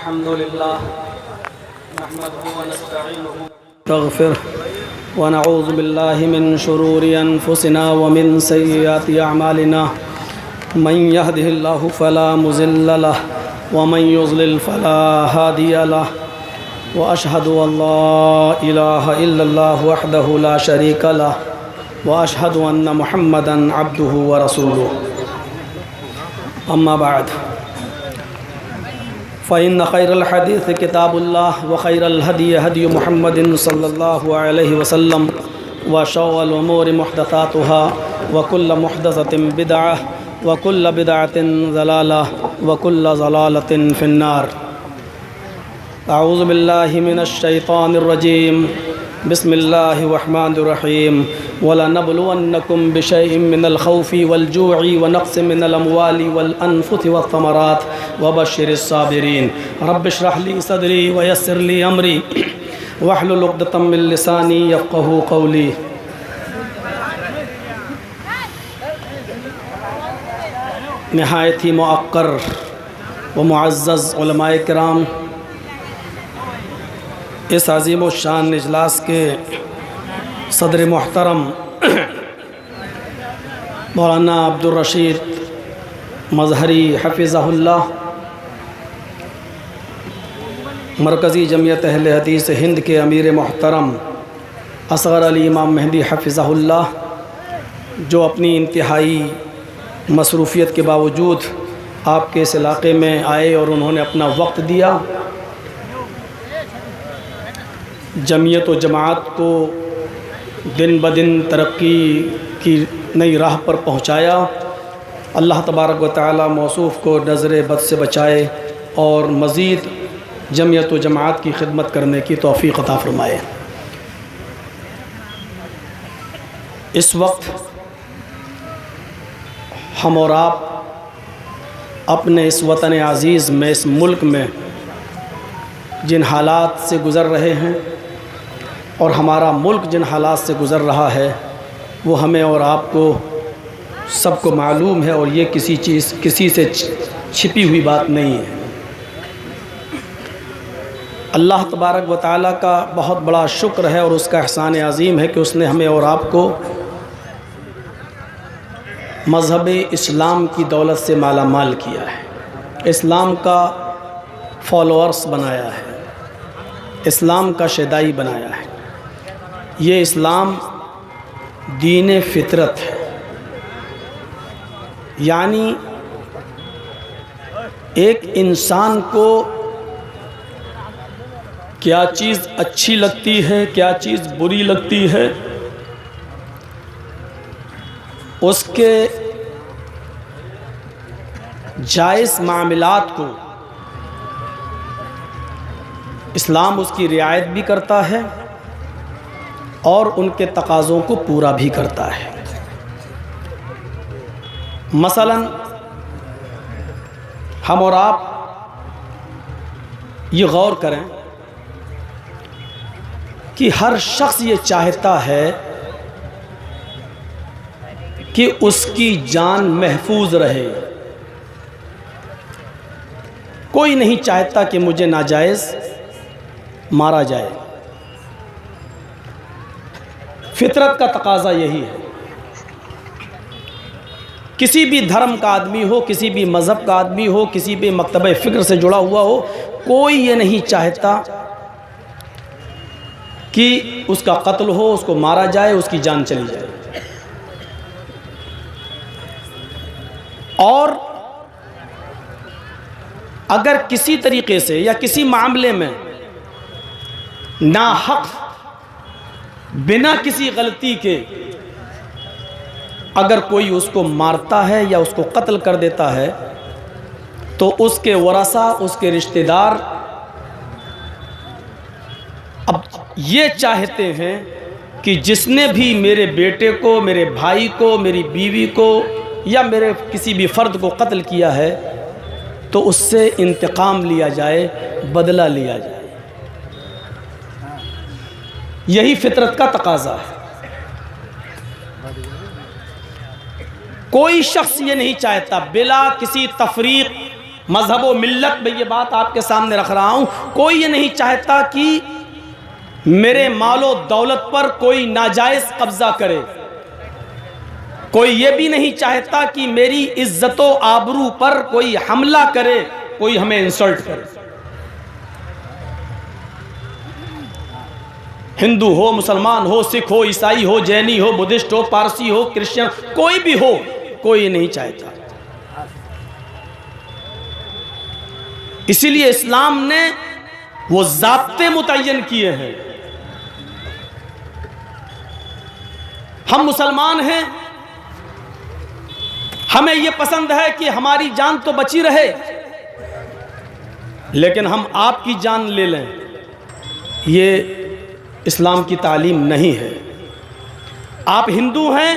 अल्हम्दुलिल्लाह नहमदुहु व नस्तईनुहु नस्तगफिरुह व नऊज़ु बिल्लाहि मिन शुरूरि अनफुसिना व मिन सय्यिआति अअमालिना मन यहदिहिल्लाहु फला मुज़िल्ल लह व मन युज़लिल फला हादिय लह व अशहदु अल्ला इलाहा इल्लल्लाह वहदहु ला शरीका लह व अशहदु अन्न मुहम्मदन अब्दुहु व रसूलुहु अम्मा बाद फ़इन्न खैरल हदीस किताबुल्लाह व खैरल हदी हदी मुहम्मदिन सल्लल्लाहु अलैहि वसल्लम व शर्रल उमूरि मुहदसातुहा व कुल्ल मुहदसतिन बिदअह व कुल्ल बिदअतिन ज़लालह व कुल्ल ज़लालतिन फिन्नार। अऊज़ु बिल्लाहि मिनश शैतानिर रजीम। बिस्मिल्लाहिर रहमानिर रहीम। वलनबलुवन्नकुम बिशैइन मिनल खौफि वल जूइ व नक़्सिन मिनल अमवालि वल अनफुसि वस्समरात व बश्शिरिस साबिरीन। रब्बि इश्रह ली सदरी व यस्सिर ली अमरी वहलुल उक़दतम मिन लिसानी यफ़क़हू क़ौली। नहायत ही मुअक्कर व मुअज़्ज़ज़ उलमाए किराम, इस अज़ीम व शान इजलास के सदर मोहतरम मौलाना अब्दुल रशीद मज़हरी हफ़िज़हुल्लाह, मरकज़ी जमियत अहले हदीस हिंद के अमीर मोहतरम असग़र अली इमाम मेहदी हफ़िज़हुल्लाह, जो अपनी इंतहाई मसरूफ़ियत के बावजूद आपके इस इलाक़े में आए और उन्होंने अपना वक्त दिया, जमियत व जमात को दिन ब दिन तरक्की की नई राह पर पहुँचाया। अल्लाह तबारक व तआला मौसूफ़ को नज़र बद से बचाए और मज़ीद जमियत व जमात की खिदमत करने की तौफ़ीक़ अता फ़रमाए। इस वक्त हम और आप अपने इस वतन अज़ीज़ में, इस मुल्क में जिन हालात से गुज़र रहे हैं और हमारा मुल्क जिन हालात से गुज़र रहा है वो हमें और आपको सबको मालूम है, और ये किसी से छिपी हुई बात नहीं है। अल्लाह तबारक व तआला का बहुत बड़ा शुक्र है और उसका एहसान अज़ीम है कि उसने हमें और आपको मज़हब इस्लाम की दौलत से माला माल किया है, इस्लाम का फॉलोअर्स बनाया है, इस्लाम का शदाई बनाया है। ये इस्लाम दीन फ़ितरत है, यानी एक इंसान को क्या चीज़ अच्छी लगती है, क्या चीज़ बुरी लगती है, उसके जायज़ मामलात को इस्लाम उसकी रियायत भी करता है और उनके तकाज़ों को पूरा भी करता है। मसलन हम और आप ये गौर करें कि हर शख्स ये चाहता है कि उसकी जान महफूज रहे। कोई नहीं चाहता कि मुझे नाजायज़ मारा जाए। फितरत का तकाज़ा यही है। किसी भी धर्म का आदमी हो, किसी भी मज़हब का आदमी हो, किसी भी मकतब फ़िक्र से जुड़ा हुआ हो, कोई ये नहीं चाहता कि उसका कत्ल हो, उसको मारा जाए, उसकी जान चली जाए। और अगर किसी तरीक़े से या किसी मामले में नाहक़ बिना किसी गलती के अगर कोई उसको मारता है या उसको कत्ल कर देता है, तो उसके वरसा, उसके रिश्तेदार अब ये चाहते हैं कि जिसने भी मेरे बेटे को, मेरे भाई को, मेरी बीवी को या मेरे किसी भी फ़र्द को कत्ल किया है तो उससे इंतकाम लिया जाए, बदला लिया जाए। यही फितरत का तकाज़ा है। कोई शख्स ये नहीं चाहता बिला किसी तफरीक मजहब व मिल्लत में ये बात आपके सामने रख रहा हूँ, कोई ये नहीं चाहता कि मेरे मालो दौलत पर कोई नाजायज़ कब्ज़ा करे, कोई ये भी नहीं चाहता कि मेरी इज्जत व आबरू पर कोई हमला करे, कोई हमें इंसल्ट करे। हिंदू हो, मुसलमान हो, सिख हो, ईसाई हो, जैनी हो, बुद्धिस्ट हो, पारसी हो, क्रिश्चियन, कोई भी हो, कोई नहीं चाहता। इसीलिए इस्लाम ने वो ज़ाब्ते मुतय्यन किए हैं। हम मुसलमान हैं, हमें ये पसंद है कि हमारी जान तो बची रहे, लेकिन हम आपकी जान ले लें, ये इस्लाम की तालीम नहीं है। आप हिंदू हैं,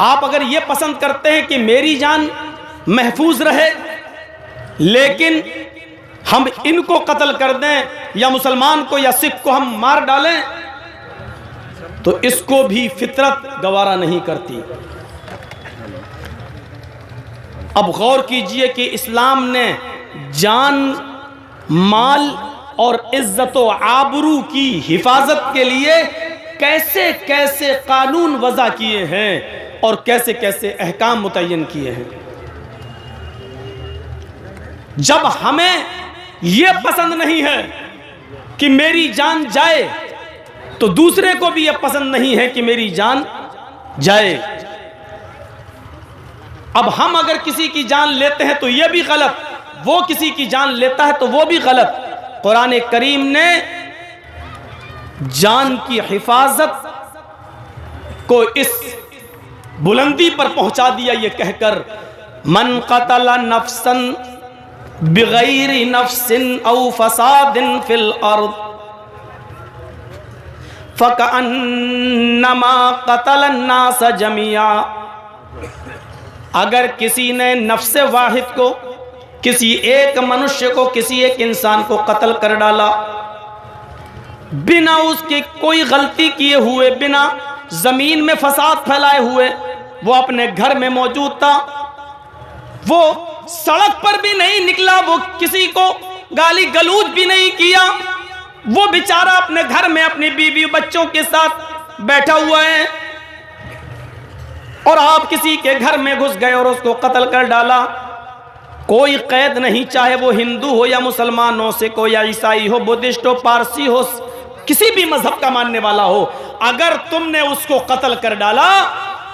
आप अगर ये पसंद करते हैं कि मेरी जान महफूज रहे, लेकिन हम इनको कत्ल कर दें या मुसलमान को या सिख को हम मार डालें, तो इसको भी फितरत गवारा नहीं करती। अब गौर कीजिए कि इस्लाम ने जान, माल और इज्जत व आबरू की हिफाजत के लिए कैसे कैसे कानून वज़ा किए हैं और कैसे कैसे अहकाम मुतय्यन किए हैं। जब हमें यह पसंद नहीं है कि मेरी जान जाए, तो दूसरे को भी यह पसंद नहीं है कि मेरी जान जाए। अब हम अगर किसी की जान लेते हैं तो यह भी गलत, वो किसी की जान लेता है तो वो भी गलत। कुरान करीम ने जान की हिफाजत को इस बुलंदी पर पहुंचा दिया ये कहकर, मन क़तल नफ्सन बिगैरि नफ्सिन औ फसादिन फिल अर्द फ़कअन्नमा क़तल अन्नास जमिया। अगर किसी ने नफ्स वाहिद को, किसी एक मनुष्य को, किसी एक इंसान को कत्ल कर डाला, बिना उसकी कोई गलती किए हुए, बिना जमीन में फसाद फैलाए हुए, वो अपने घर में मौजूद था, वो सड़क पर भी नहीं निकला, वो किसी को गाली गलूज भी नहीं किया, वो बेचारा अपने घर में अपनी बीवी बच्चों के साथ बैठा हुआ है, और आप किसी के घर में घुस गए और उसको कत्ल कर डाला। कोई कैद नहीं, चाहे वो हिंदू हो या मुसलमान हो, सिख हो या ईसाई हो, बुद्धिस्ट हो, पारसी हो, किसी भी मजहब का मानने वाला हो, अगर तुमने उसको कत्ल कर डाला,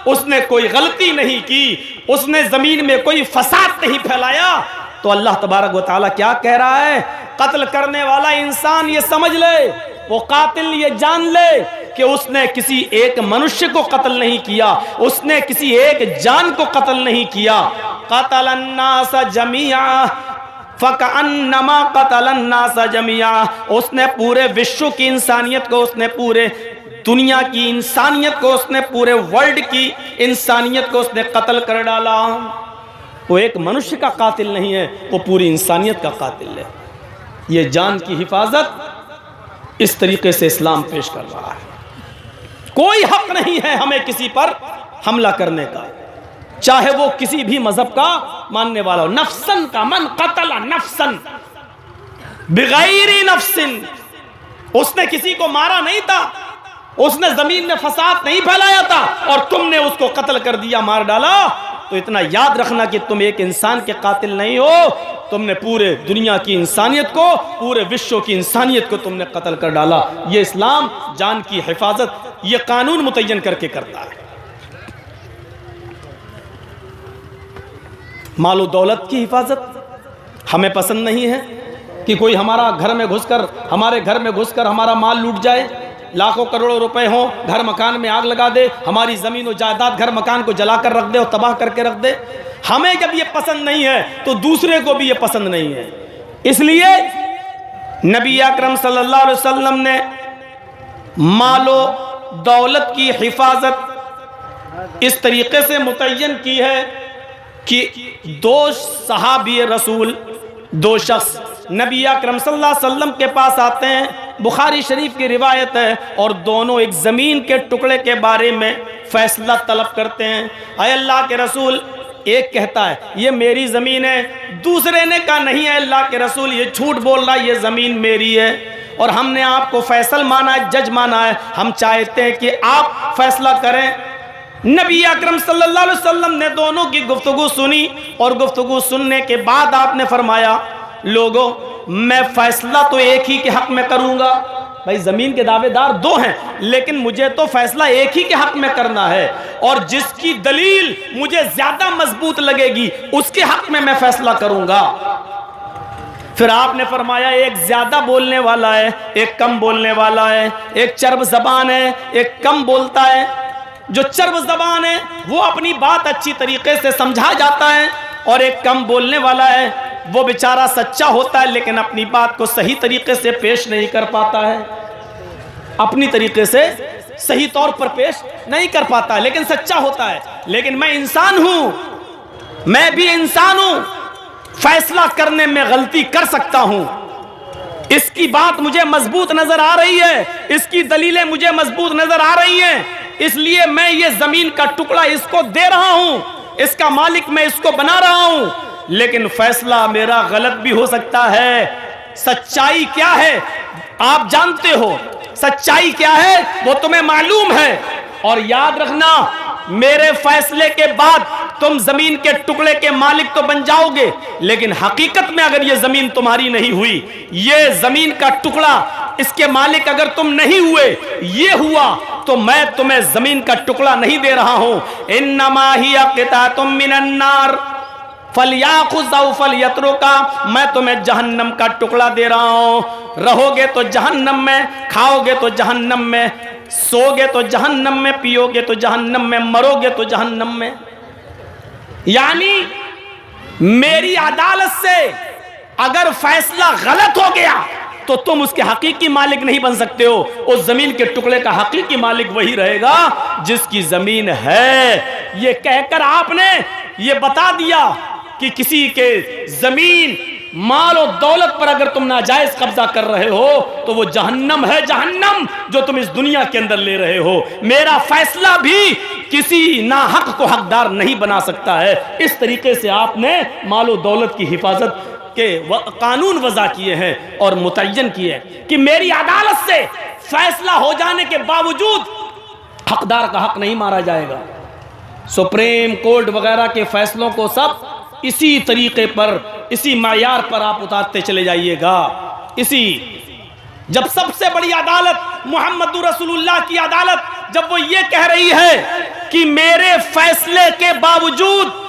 उसने कोई गलती नहीं की, उसने जमीन में कोई फसाद नहीं फैलाया, तो अल्लाह तबारक व तआला क्या कह रहा है? कत्ल करने वाला इंसान ये समझ ले, वो कातिल ये जान ले कि उसने किसी एक मनुष्य को कत्ल नहीं किया, उसने किसी एक जान को कत्ल नहीं किया। क़तलन्नास जमीआ फ़कअन्नमा क़तलन्नास जमीआ। उसने पूरे विश्व की इंसानियत को, उसने पूरे दुनिया की इंसानियत को, उसने पूरे वर्ल्ड की इंसानियत को उसने कत्ल कर डाला। वो एक मनुष्य का कातिल नहीं है, वो पूरी इंसानियत का कातिल है। ये जान की हिफाजत इस तरीके से इस्लाम पेश कर रहा है। कोई हक नहीं है हमें किसी पर हमला करने का, चाहे वो किसी भी मजहब का मानने वाला हो। नफ्सन का, मन कतला नफ्सन बिगैरी नफ्सिन, उसने किसी को मारा नहीं था, उसने जमीन में फसाद नहीं फैलाया था, और तुमने उसको कत्ल कर दिया, मार डाला। तो इतना याद रखना कि तुम एक इंसान के कातिल नहीं हो, तुमने पूरे दुनिया की इंसानियत को, पूरे विश्व की इंसानियत को तुमने कत्ल कर डाला। ये इस्लाम जान की हिफाजत ये कानून मुतय्यन करके करता है। मालो दौलत की हिफाजत हमें पसंद नहीं है कि कोई हमारा घर में घुसकर, हमारे घर में घुसकर हमारा माल लूट जाए, लाखों करोड़ों रुपए हो, घर मकान में आग लगा दे, हमारी ज़मीन और जायदाद, घर मकान को जलाकर रख दे और तबाह करके रख दे। हमें जब ये पसंद नहीं है तो दूसरे को भी ये पसंद नहीं है। इसलिए नबी अकरम सल्लल्लाहु अलैहि वसल्लम ने मालो दौलत की हिफाजत इस तरीके से मुतय्यन की है कि दो सहाबी रसूल, दो शख्स नबी अकरम सल्लल्लाहु अलैहि वसल्लम के पास आते हैं, बुखारी शरीफ की रिवायत है, और दोनों एक ज़मीन के टुकड़े के बारे में फ़ैसला तलब करते हैं। अय अल्लाह के रसूल, एक कहता है ये मेरी ज़मीन है, दूसरे ने कहा नहीं है अल्लाह के रसूल ये झूठ बोल रहा है, ये ज़मीन मेरी है और हमने आपको फैसल माना है, जज माना है, हम चाहते हैं कि आप फैसला करें। नबी अकरम सल्लल्लाहु अलैहि वसल्लम ने दोनों की गुफ्तगू सुनी और गुफ्तगू सुनने के बाद आपने फरमाया लोगों मैं फैसला तो एक ही के हक में करूंगा। भाई ज़मीन के दावेदार दो हैं लेकिन मुझे तो फैसला एक ही के हक में करना है और जिसकी दलील मुझे ज्यादा मजबूत लगेगी उसके हक में मैं फैसला करूंगा। फिर आपने फरमाया एक ज्यादा बोलने वाला है, एक कम बोलने वाला है, एक चर्ब जबान है, एक कम बोलता है। जो चर्ब जबान है वो अपनी बात अच्छी तरीके से समझा जाता है और एक कम बोलने वाला है वो बेचारा सच्चा होता है लेकिन अपनी बात को सही तरीके से पेश नहीं कर पाता है, अपनी तरीके से सही तौर पर पेश नहीं कर पाता है लेकिन सच्चा होता है। लेकिन मैं इंसान हूं, मैं भी इंसान हूं, फैसला करने में गलती कर सकता हूं। इसकी बात मुझे मजबूत नजर आ रही है, इसकी दलीलें मुझे मजबूत नजर आ रही हैं, इसलिए मैं ये जमीन का टुकड़ा इसको दे रहा हूं, इसका मालिक मैं इसको बना रहा हूं। लेकिन फैसला मेरा गलत भी हो सकता है। सच्चाई क्या है आप जानते हो, सच्चाई क्या है वो तुम्हें मालूम है और याद रखना मेरे फैसले के बाद तुम जमीन के टुकड़े के मालिक तो बन जाओगे लेकिन हकीकत में अगर ये जमीन तुम्हारी नहीं हुई, ये जमीन का टुकड़ा इसके मालिक अगर तुम नहीं हुए, ये हुआ तो मैं तुम्हें जमीन का टुकड़ा नहीं दे रहा हूं। इन्नमा हिया क़िताअतुम मिनन नार फलयाखुज़ फलयत्रुका, मैं तुम्हें जहन्नम का टुकड़ा दे रहा हूं। रहोगे तो जहन्नम में, खाओगे तो जहन्नम में, सोगे तो जहन्नम में, पियोगे तो जहन्नम में, मरोगे तो जहन्नम में। यानी मेरी अदालत से अगर फैसला गलत हो गया तो तुम उसके हकीकी मालिक नहीं बन सकते हो। उस जमीन के टुकड़े का हकीकी मालिक वही रहेगा जिसकी जमीन है। ये कहकर आपने ये बता दिया कि किसी के जमीन माल और दौलत पर अगर तुम नाजायज कब्जा कर रहे हो तो वो जहन्नम है, जहन्नम जो तुम इस दुनिया के अंदर ले रहे हो। मेरा फैसला भी किसी नाहक को हकदार नहीं बना सकता है। इस तरीके से आपने माल और दौलत की हिफाजत के कानून वज़ा किए हैं और मुतय्यन किए हैं कि मेरी अदालत से फैसला हो जाने के बावजूद हकदार का हक नहीं मारा जाएगा। सुप्रीम कोर्ट वगैरह के फैसलों को सब इसी तरीके पर, इसी मायार पर आप उतारते चले जाइएगा। इसी जब सबसे बड़ी अदालत मोहम्मद रसूलुल्लाह की अदालत जब वो ये कह रही है कि मेरे फैसले के बावजूद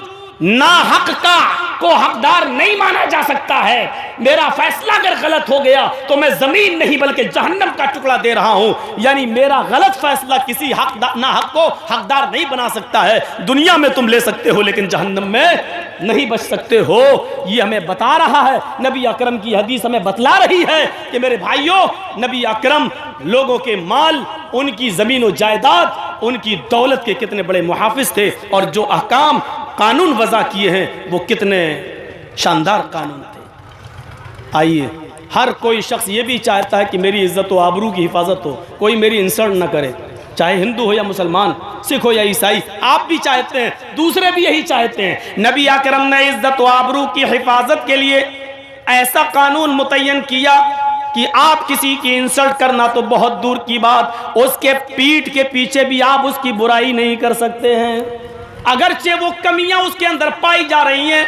नाहक का को हकदार नहीं माना जा सकता है, मेरा फैसला अगर गलत हो गया तो मैं जमीन नहीं बल्कि जहन्नम का टुकड़ा दे रहा हूं। यानी मेरा गलत फैसला किसी नाहक को हकदार नहीं बना सकता है। दुनिया में तुम ले सकते हो लेकिन जहन्नम में नहीं बच सकते हो। ये हमें बता रहा है, नबी अकरम की हदीस हमें बतला रही है कि मेरे भाइयों, नबी अकरम लोगों के माल, उनकी जमीन और जायदाद, उनकी दौलत के कितने बड़े मुहाफिज थे और जो अहकाम कानून वज़ा किए हैं वो कितने शानदार कानून थे। आइए, हर कोई शख्स ये भी चाहता है कि मेरी इज्जत व आबरू की हिफाजत हो, कोई मेरी इंसल्ट ना करे, चाहे हिंदू हो या मुसलमान, सिख हो या ईसाई। आप भी चाहते हैं, दूसरे भी यही चाहते हैं। नबी अकरम ने इज्जत व आबरू की हिफाजत के लिए ऐसा कानून मुतय्यन किया कि आप किसी की इंसल्ट करना तो बहुत दूर की बात, उसके पीठ के पीछे भी आप उसकी बुराई नहीं कर सकते हैं। अगरचे वो कमियां उसके अंदर पाई जा रही हैं,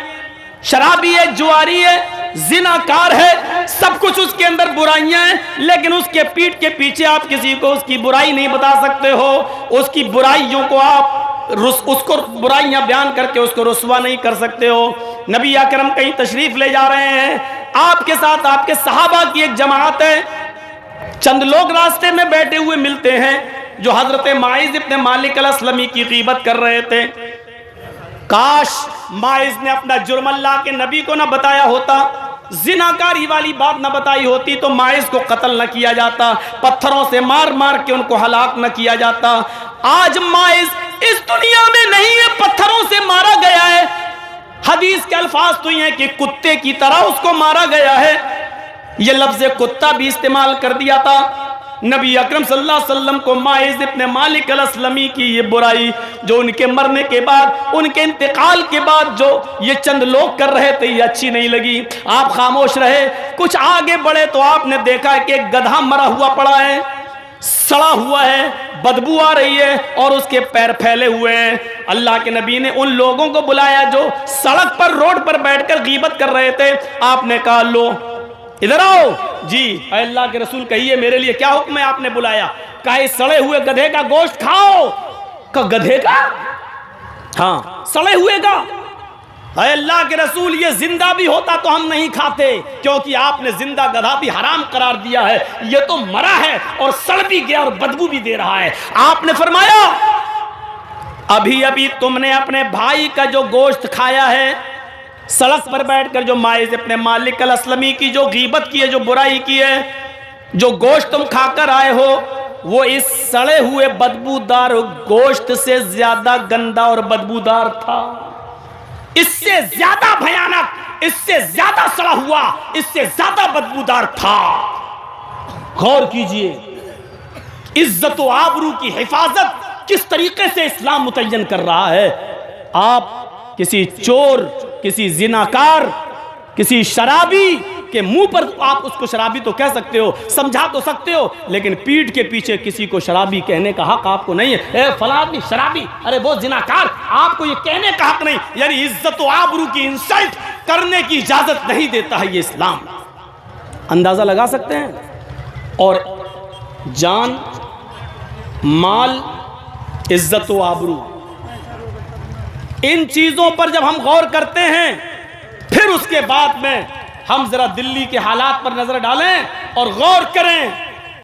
शराबी है, जुआरी है, जिनाकार है, सब कुछ उसके अंदर बुराइयां हैं, लेकिन उसके पीठ के पीछे आप किसी को उसकी बुराई नहीं बता सकते हो। उसकी बुराइयों को आप उसको बुराइयां बयान करके उसको रुस्वा नहीं कर सकते हो। नबी अकरम कहीं तशरीफ ले जा रहे हैं, आपके साथ आपके सहाबा की एक जमात है, चंद लोग रास्ते में बैठे हुए मिलते हैं जो हजरत माइज इब्न मालिक अल-अस्लमी की ग़ीबत कर रहे थे। काश माइज ने अपना जुर्म अल्लाह के नबी को ना बताया होता, जिनाकारी वाली बात ना बताई होती तो माइज को कत्ल न किया जाता, पत्थरों से मार मार के उनको हलाक न किया जाता। आज माइज इस दुनिया में नहीं है, पत्थरों से मारा गया है। हदीस के अल्फाज तो ये हैं कि कुत्ते की तरह उसको मारा गया है। ये लफ्ज़ कुत्ता भी इस्तेमाल कर दिया था। नबी अकरम सल्लल्लाहु अलैहि वसल्लम को माइज़ इब्न मालिक अल-अस्लमी की ये बुराई, जो उनके मरने के बाद, उनके इंतकाल के बाद जो ये चंद लोग कर रहे थे, ये अच्छी नहीं लगी। आप खामोश रहे। कुछ आगे बढ़े तो आपने देखा कि एक गधा मरा हुआ पड़ा है, सड़ा हुआ है, बदबू आ रही है और उसके पैर फैले हुए हैं। अल्लाह के नबी ने उन लोगों को बुलाया जो सड़क पर, रोड पर बैठकर गीबत कर रहे थे। आपने कहा लो इधर आओ। जी अल्लाह के रसूल कहिए मेरे लिए क्या हुक्म है? आपने बुलाया, कहा इस सड़े हुए गधे का गोश्त खाओ। का गधे का? हाँ, सड़े हुए का। अल्लाह के रसूल ये जिंदा भी होता तो हम नहीं खाते, क्योंकि आपने जिंदा गधा भी हराम करार दिया है। ये तो मरा है और सड़ भी गया और बदबू भी दे रहा है। आपने फरमाया अभी अभी तुमने अपने भाई का जो गोश्त खाया है, सड़क पर बैठकर जो माइज़ इब्न मालिक अल-अस्लमी की जो गीबत की है, जो बुराई की है, जो गोश्त तुम खाकर आए हो, वो इस सड़े हुए बदबूदार गोश्त से ज्यादा गंदा और बदबूदार था, इससे ज्यादा भयानक, इससे ज्यादा सड़ा हुआ, इससे ज्यादा बदबूदार था। गौर कीजिए, इज्जत व आबरू की हिफाजत किस तरीके से इस्लाम मुतय्यन कर रहा है। आप किसी चोर, किसी जिनाकार, किसी शराबी के मुंह पर आप उसको शराबी तो कह सकते हो, समझा तो सकते हो, लेकिन पीठ के पीछे किसी को शराबी कहने का हक आपको नहीं है। ए फलां आदमी शराबी, अरे वो जिनाकार, आपको ये कहने का हक नहीं। यानी इज्जत व आबरू की इंसल्ट करने की इजाजत नहीं देता है ये इस्लाम। अंदाजा लगा सकते हैं। और जान, माल, इज्जत व आबरू, इन चीजों पर जब हम गौर करते हैं, फिर उसके बाद में हम जरा दिल्ली के हालात पर नजर डालें और गौर करें